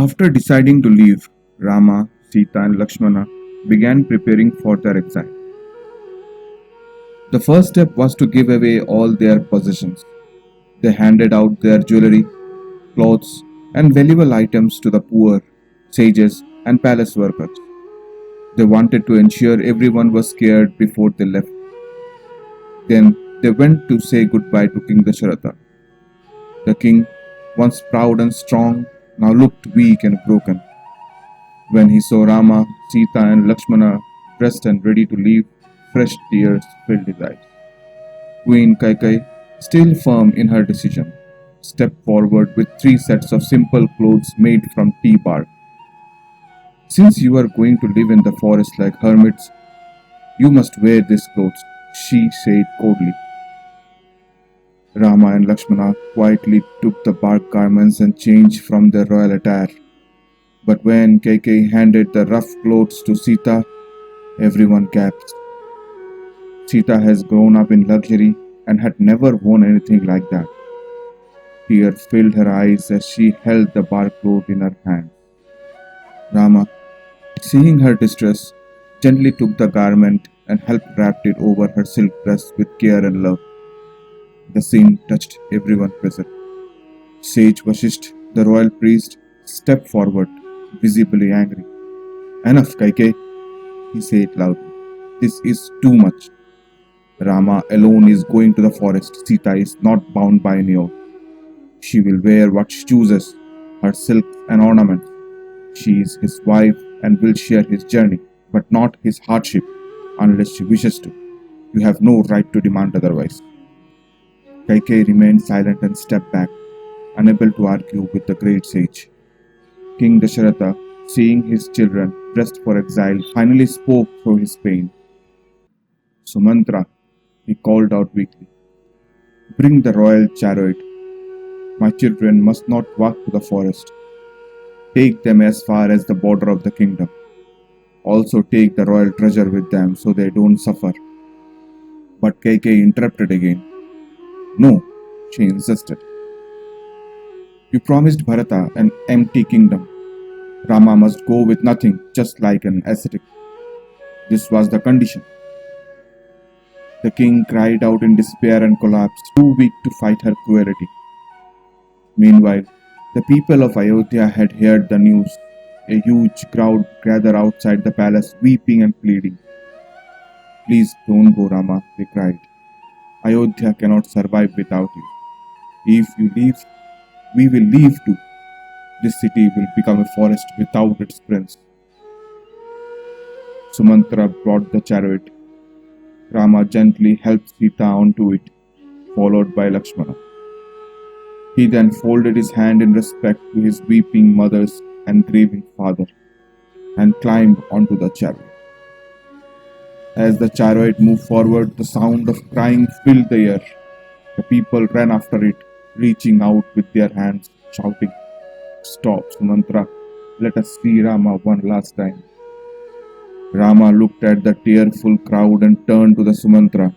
After deciding to leave, Rama, Sita, and Lakshmana began preparing for their exile. The first step was to give away all their possessions. They handed out their jewelry, clothes, and valuable items to the poor, sages, and palace workers. They wanted to ensure everyone was scared before they left. Then they went to say goodbye to King Dasharatha. The king, once proud and strong, now looked weak and broken. When he saw Rama, Sita, and Lakshmana dressed and ready to leave, fresh tears filled his eyes. Queen Kaikeyi, still firm in her decision, stepped forward with 3 sets of simple clothes made from tea bark. "Since you are going to live in the forest like hermits, you must wear these clothes," she said coldly. Rama and Lakshmana quietly took the bark garments and changed from their royal attire. But when Kaikeyi handed the rough clothes to Sita, everyone gasped. Sita has grown up in luxury and had never worn anything like that. Tears filled her eyes as she held the bark cloth in her hand. Rama, seeing her distress, gently took the garment and helped wrap it over her silk dress with care and love. The scene touched everyone present. Sage Vasisht, the royal priest, stepped forward, visibly angry. "Enough, Kaikeyi," he said loudly. "This is too much. Rama alone is going to the forest. Sita is not bound by any oath. She will wear what she chooses, her silks and ornaments. She is his wife and will share his journey, but not his hardship, unless she wishes to. You have no right to demand otherwise." Kaikeyi remained silent and stepped back, unable to argue with the great sage. King Dasharatha, seeing his children dressed for exile, finally spoke through his pain. "Sumantra," he called out weakly, "bring the royal chariot. My children must not walk to the forest. Take them as far as the border of the kingdom. Also take the royal treasure with them so they don't suffer." But Kaikeyi interrupted again. "No," she insisted. "You promised Bharata an empty kingdom. Rama must go with nothing, just like an ascetic. This was the condition." The king cried out in despair and collapsed, too weak to fight her cruelty. Meanwhile, the people of Ayodhya had heard the news. A huge crowd gathered outside the palace, weeping and pleading. "Please don't go, Rama," they cried. "Ayodhya cannot survive without you. If you leave, we will leave too. This city will become a forest without its prince." Sumantra brought the chariot. Rama gently helped Sita onto it, followed by Lakshmana. He then folded his hand in respect to his weeping mothers and grieving father, and climbed onto the chariot. As the chariot moved forward, the sound of crying filled the air. The people ran after it, reaching out with their hands, shouting, "Stop, Sumantra! Let us see Rama one last time." Rama looked at the tearful crowd and turned to the Sumantra.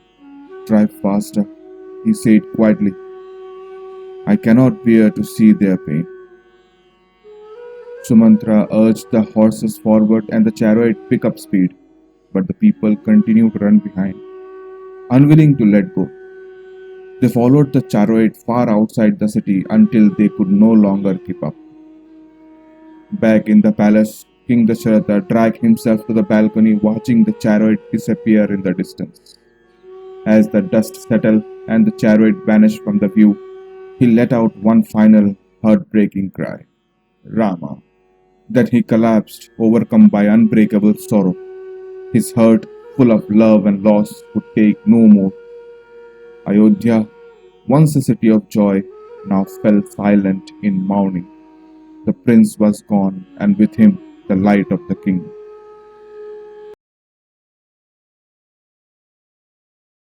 "Drive faster," he said quietly. "I cannot bear to see their pain." Sumantra urged the horses forward and the chariot picked up speed, but the people continued to run behind, unwilling to let go. They followed the chariot far outside the city until they could no longer keep up. Back in the palace, King Dasharatha dragged himself to the balcony, watching the chariot disappear in the distance. As the dust settled and the chariot vanished from the view, he let out one final heartbreaking cry, "Rama." Then he collapsed, overcome by unbreakable sorrow. His heart, full of love and loss, could take no more. Ayodhya, once a city of joy, now fell silent in mourning. The prince was gone, and with him the light of the king.